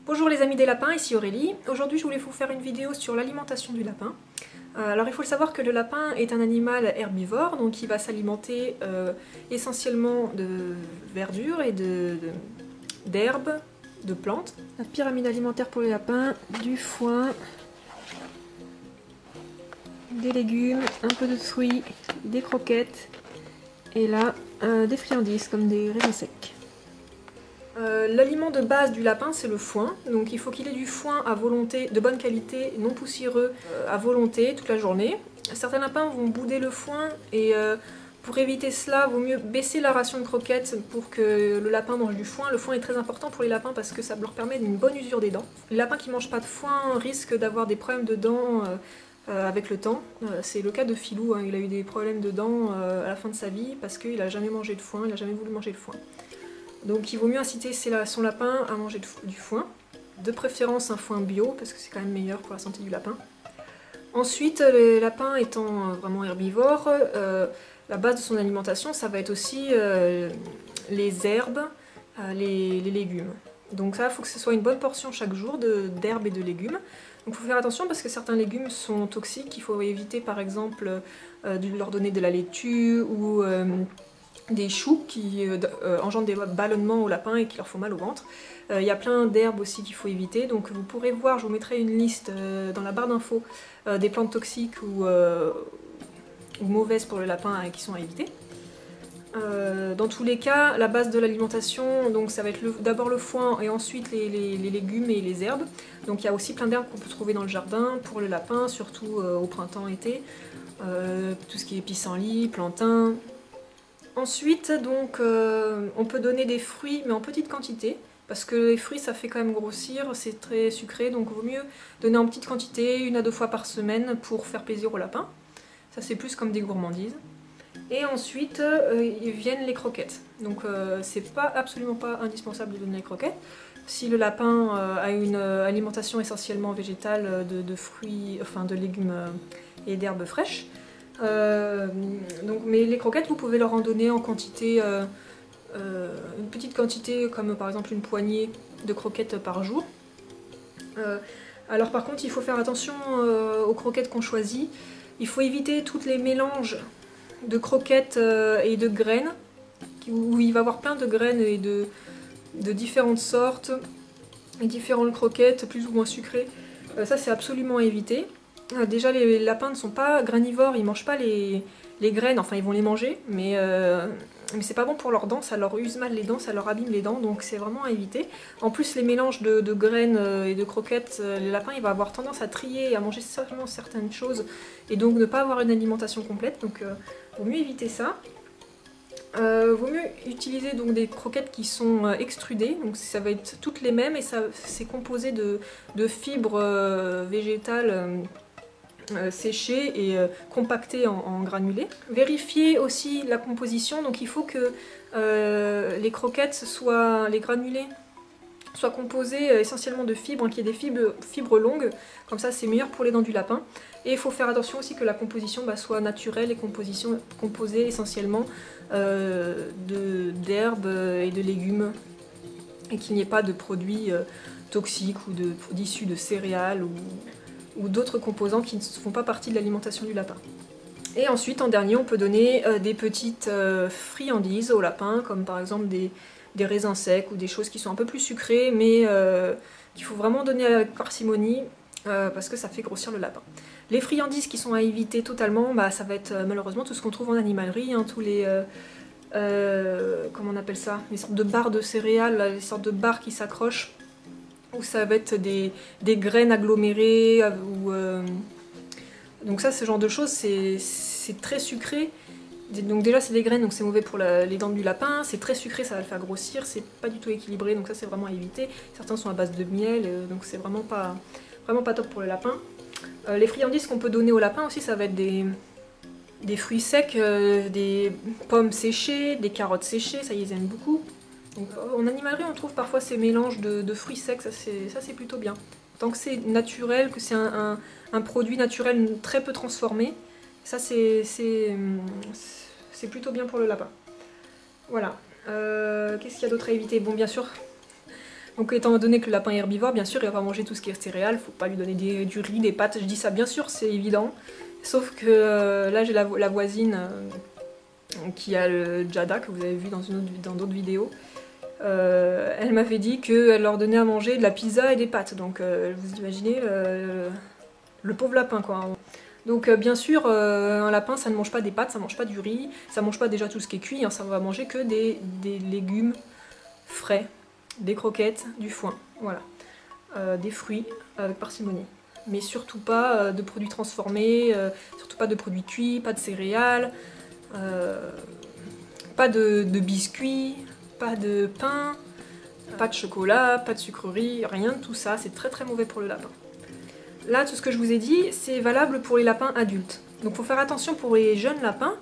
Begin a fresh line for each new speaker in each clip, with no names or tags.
Bonjour les amis des lapins, ici Aurélie. Aujourd'hui je voulais vous faire une vidéo sur l'alimentation du lapin. Alors il faut le savoir que le lapin est un animal herbivore, donc il va s'alimenter essentiellement de verdure et d'herbes, de plantes. La pyramide alimentaire pour les lapins, du foin, des légumes, un peu de fruits, des croquettes et là des friandises comme des raisins secs. L'aliment de base du lapin c'est le foin, donc il faut qu'il ait du foin à volonté, de bonne qualité, non poussiéreux, à volonté toute la journée. Certains lapins vont bouder le foin et pour éviter cela, il vaut mieux baisser la ration de croquettes pour que le lapin mange du foin. Le foin est très important pour les lapins parce que ça leur permet d'une bonne usure des dents. Les lapins qui ne mangent pas de foin risquent d'avoir des problèmes de dents avec le temps. C'est le cas de Filou, hein. Il a eu des problèmes de dents à la fin de sa vie parce qu'il n'a jamais mangé de foin, il n'a jamais voulu manger de foin. Donc il vaut mieux inciter son lapin à manger du foin, de préférence un foin bio parce que c'est quand même meilleur pour la santé du lapin. Ensuite, les lapins étant vraiment herbivores, la base de son alimentation ça va être aussi les herbes, les légumes. Donc ça, il faut que ce soit une bonne portion chaque jour d'herbes et de légumes. Donc il faut faire attention parce que certains légumes sont toxiques, il faut éviter par exemple de leur donner de la laitue ou des choux qui engendrent des ballonnements au lapin et qui leur font mal au ventre. Il y a plein d'herbes aussi qu'il faut éviter, donc vous pourrez voir, je vous mettrai une liste dans la barre d'infos des plantes toxiques ou mauvaises pour le lapin qui sont à éviter. Dans tous les cas, la base de l'alimentation, donc ça va être d'abord le foin et ensuite les légumes et les herbes. Donc il y a aussi plein d'herbes qu'on peut trouver dans le jardin pour le lapin, surtout au printemps-été. Tout ce qui est pissenlit, plantain. Ensuite, donc, on peut donner des fruits, mais en petite quantité, parce que les fruits, ça fait quand même grossir, c'est très sucré, donc il vaut mieux donner en petite quantité, 1 à 2 fois par semaine, pour faire plaisir au lapin. Ça, c'est plus comme des gourmandises. Et ensuite, viennent les croquettes. Donc, c'est absolument pas indispensable de donner les croquettes. Si le lapin a une alimentation essentiellement végétale de fruits, enfin de légumes et d'herbes fraîches, mais les croquettes, vous pouvez leur en donner en quantité, une petite quantité, comme par exemple une poignée de croquettes par jour. Alors par contre, il faut faire attention aux croquettes qu'on choisit. Il faut éviter tous les mélanges de croquettes et de graines, où il va y avoir plein de graines et de différentes sortes, et différentes croquettes, plus ou moins sucrées. Ça, c'est absolument à éviter. Déjà, les lapins ne sont pas granivores, ils mangent pas les graines, enfin ils vont les manger, mais c'est pas bon pour leurs dents, ça leur use mal les dents, ça leur abîme les dents, donc c'est vraiment à éviter. En plus, les mélanges de graines et de croquettes, les lapins il va avoir tendance à trier et à manger seulement certaines choses, et donc ne pas avoir une alimentation complète, donc vaut mieux éviter ça. Vaut mieux utiliser donc des croquettes qui sont extrudées, donc ça va être toutes les mêmes et c'est composé de fibres végétales séchées et compactées en granulés. Vérifiez aussi la composition, donc il faut que les croquettes les granulés soient composés essentiellement de fibres, qu'il y ait des fibres longues, comme ça c'est meilleur pour les dents du lapin. Et il faut faire attention aussi que la composition soit naturelle et composée essentiellement d'herbes et de légumes, et qu'il n'y ait pas de produits toxiques ou d'issus de céréales ou d'autres composants qui ne font pas partie de l'alimentation du lapin. Et ensuite, en dernier, on peut donner des petites friandises au lapin, comme par exemple des raisins secs ou des choses qui sont un peu plus sucrées, mais qu'il faut vraiment donner avec parcimonie parce que ça fait grossir le lapin. Les friandises qui sont à éviter totalement, ça va être malheureusement tout ce qu'on trouve en animalerie, hein, tous les comment on appelle ça, les sortes de barres de céréales, les sortes de barres qui s'accrochent, où ça va être des graines agglomérées, donc ça, ce genre de choses, c'est très sucré. Donc déjà c'est des graines, donc c'est mauvais pour les dents du lapin, c'est très sucré, ça va le faire grossir, c'est pas du tout équilibré, donc ça c'est vraiment à éviter. Certains sont à base de miel, donc c'est vraiment pas top pour le lapin. Les friandises qu'on peut donner au lapin aussi, ça va être des fruits secs, des pommes séchées, des carottes séchées, ça ils aiment beaucoup. Donc, en animalerie on trouve parfois ces mélanges de fruits secs, ça c'est plutôt bien. Tant que c'est naturel, que c'est un produit naturel très peu transformé, ça c'est plutôt bien pour le lapin. Voilà. Qu'est-ce qu'il y a d'autre à éviter? Bon, bien sûr, Donc étant donné que le lapin est herbivore, bien sûr il va manger tout ce qui est céréales, faut pas lui donner du riz, des pâtes, je dis ça bien sûr c'est évident. Sauf que là j'ai la voisine qui a le Jada que vous avez vu dans d'autres vidéos. Elle m'avait dit qu'elle leur donnait à manger de la pizza et des pâtes, donc vous imaginez le pauvre lapin quoi. Donc bien sûr un lapin ça ne mange pas des pâtes, ça mange pas du riz, ça mange pas déjà tout ce qui est cuit, hein, ça va manger que des légumes frais, des croquettes, du foin, voilà, des fruits avec parcimonie. Mais surtout pas de produits transformés, surtout pas de produits cuits, pas de céréales, pas de biscuits, pas de pain, pas de chocolat, pas de sucreries, rien de tout ça, c'est très très mauvais pour le lapin. Là, tout ce que je vous ai dit, c'est valable pour les lapins adultes. Donc il faut faire attention pour les jeunes lapins,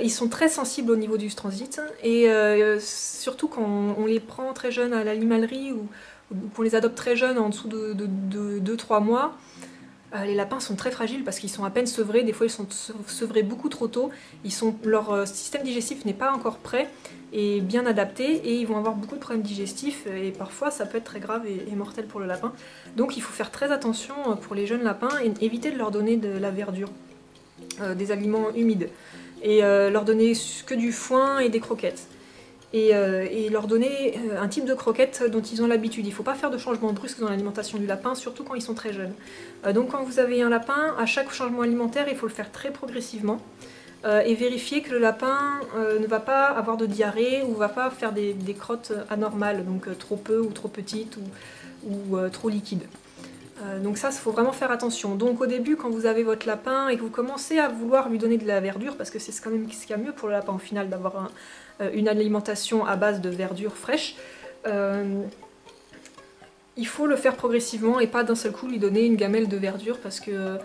ils sont très sensibles au niveau du transit, et surtout quand on les prend très jeunes à l'animalerie ou qu'on les adopte très jeunes, en dessous de 2-3 mois, les lapins sont très fragiles parce qu'ils sont à peine sevrés, des fois ils sont sevrés beaucoup trop tôt, leur système digestif n'est pas encore prêt et bien adapté, et ils vont avoir beaucoup de problèmes digestifs, et parfois ça peut être très grave et mortel pour le lapin. Donc il faut faire très attention pour les jeunes lapins et éviter de leur donner de la verdure, des aliments humides, et leur donner que du foin et des croquettes. Et leur donner un type de croquettes dont ils ont l'habitude. Il ne faut pas faire de changement brusque dans l'alimentation du lapin, surtout quand ils sont très jeunes. Donc quand vous avez un lapin, à chaque changement alimentaire, il faut le faire très progressivement, et vérifier que le lapin ne va pas avoir de diarrhée ou ne va pas faire des crottes anormales, donc trop peu ou trop petites ou trop liquides. Donc ça, il faut vraiment faire attention. Donc au début, quand vous avez votre lapin et que vous commencez à vouloir lui donner de la verdure, parce que c'est quand même ce qu'il y a mieux pour le lapin au final, d'avoir une alimentation à base de verdure fraîche, il faut le faire progressivement et pas d'un seul coup lui donner une gamelle de verdure, parce que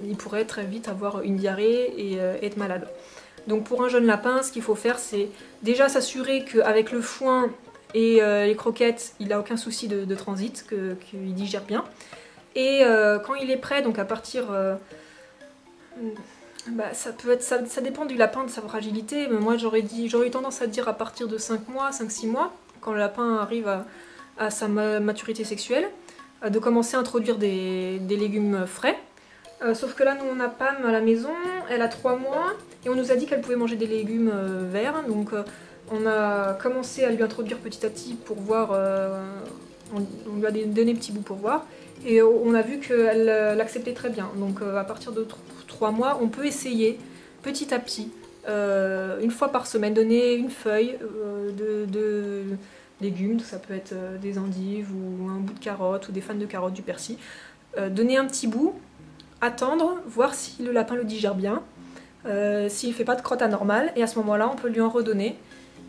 il pourrait très vite avoir une diarrhée et être malade. Donc pour un jeune lapin, ce qu'il faut faire, c'est déjà s'assurer qu'avec le foin et les croquettes, il n'a aucun souci de transit, qu'il digère bien. Et quand il est prêt, donc à partir... ça dépend du lapin, de sa fragilité, mais moi j'aurais eu tendance à dire à partir de 5 mois, 5-6 mois, quand le lapin arrive à sa maturité sexuelle, de commencer à introduire des légumes frais. Sauf que là, nous on a Pam à la maison, elle a 3 mois, et on nous a dit qu'elle pouvait manger des légumes verts, donc on a commencé à lui introduire petit à petit pour voir, on lui a donné petits bouts pour voir, et on a vu qu'elle l'acceptait très bien. Donc à partir de 3 mois, on peut essayer petit à petit, une fois par semaine, donner une feuille de légumes, ça peut être des endives ou un bout de carotte ou des fans de carottes, du persil, donner un petit bout, attendre, voir si le lapin le digère bien, s'il ne fait pas de crotte anormale, et à ce moment-là on peut lui en redonner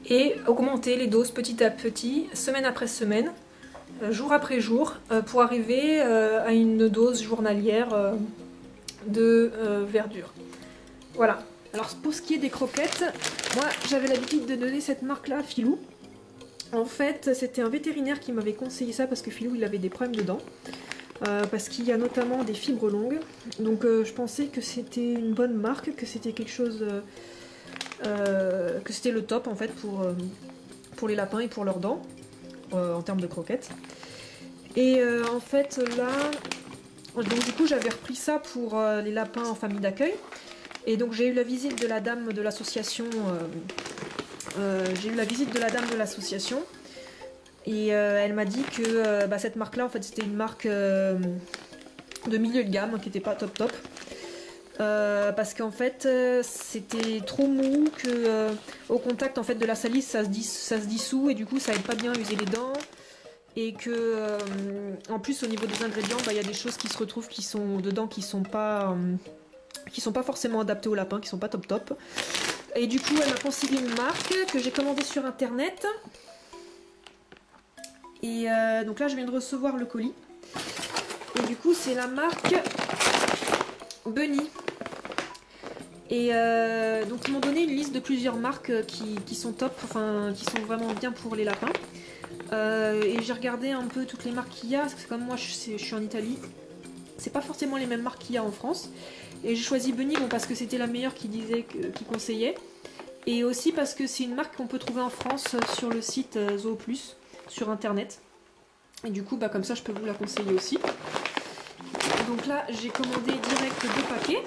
et augmenter les doses petit à petit, semaine après semaine, jour après jour, pour arriver à une dose journalière de verdure. Voilà. Alors pour ce qui est des croquettes, moi j'avais l'habitude de donner cette marque-là à Filou. En fait c'était un vétérinaire qui m'avait conseillé ça parce que Filou il avait des problèmes de dents. Parce qu'il y a notamment des fibres longues, donc je pensais que c'était une bonne marque, que c'était quelque chose, que c'était le top en fait pour les lapins et pour leurs dents, en termes de croquettes. Et en fait là, donc du coup j'avais repris ça pour les lapins en famille d'accueil, et donc j'ai eu la visite de la dame de l'association, et elle m'a dit que cette marque là en fait c'était une marque de milieu de gamme qui n'était pas top, parce qu'en fait c'était trop mou, que au contact en fait de la salive ça se dissout, et du coup ça aide pas bien à user les dents, et que en plus au niveau des ingrédients il y a des choses qui se retrouvent qui sont dedans qui sont pas forcément adaptées au lapin, qui sont pas top. Et du coup elle m'a conseillé une marque que j'ai commandée sur internet. Et donc là je viens de recevoir le colis, et du coup c'est la marque Bunny, et donc ils m'ont donné une liste de plusieurs marques qui sont top, enfin qui sont vraiment bien pour les lapins, et j'ai regardé un peu toutes les marques qu'il y a, parce que comme moi je suis en Italie, c'est pas forcément les mêmes marques qu'il y a en France, et j'ai choisi Bunny parce que c'était la meilleure qui conseillait, et aussi parce que c'est une marque qu'on peut trouver en France sur le site Zooplus, sur internet. Et du coup, bah, comme ça, je peux vous la conseiller aussi. Donc là, j'ai commandé direct 2 paquets.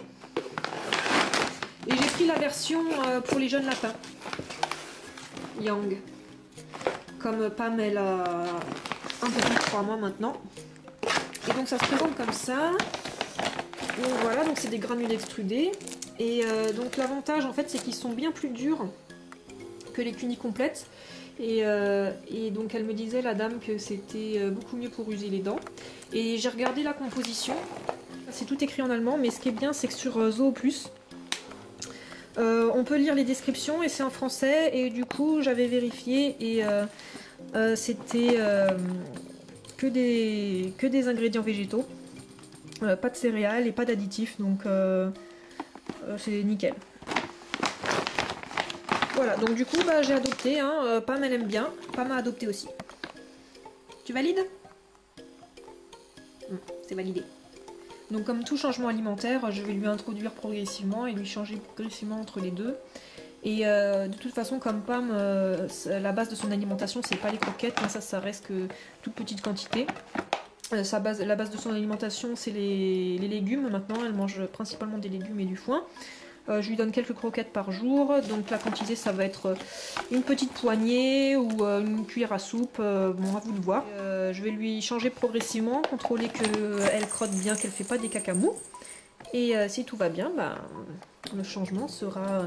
Et j'ai pris la version pour les jeunes lapins. Yang. Comme Pam, elle a un peu plus de 3 mois maintenant. Et donc ça se présente comme ça. Donc voilà, donc c'est des granules extrudés. Et donc l'avantage en fait, c'est qu'ils sont bien plus durs que les cunis complètes. Et donc elle me disait, la dame, que c'était beaucoup mieux pour user les dents. Et j'ai regardé la composition. C'est tout écrit en allemand, mais ce qui est bien, c'est que sur Zooplus, on peut lire les descriptions et c'est en français. Et du coup, j'avais vérifié et c'était que des ingrédients végétaux. Pas de céréales et pas d'additifs, donc c'est nickel. Voilà, donc du coup bah, j'ai adopté, hein, Pam elle aime bien, Pam a adopté aussi. Tu valides? C'est validé. Donc comme tout changement alimentaire, je vais lui introduire progressivement et lui changer progressivement entre les deux. Et de toute façon, comme Pam, la base de son alimentation, c'est pas les croquettes, hein, ça reste que toute petite quantité. La base de son alimentation, c'est les légumes. Maintenant, elle mange principalement des légumes et du foin. Je lui donne quelques croquettes par jour. Donc la quantité, ça va être une petite poignée ou une cuillère à soupe. Bon, à vous de voir. Je vais lui changer progressivement, contrôler qu'elle crotte bien, qu'elle fait pas des cacamous. Et si tout va bien, bah, le changement sera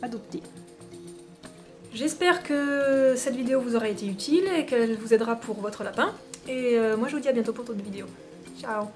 adopté. J'espère que cette vidéo vous aura été utile et qu'elle vous aidera pour votre lapin. Et moi je vous dis à bientôt pour d'autres vidéos. Ciao!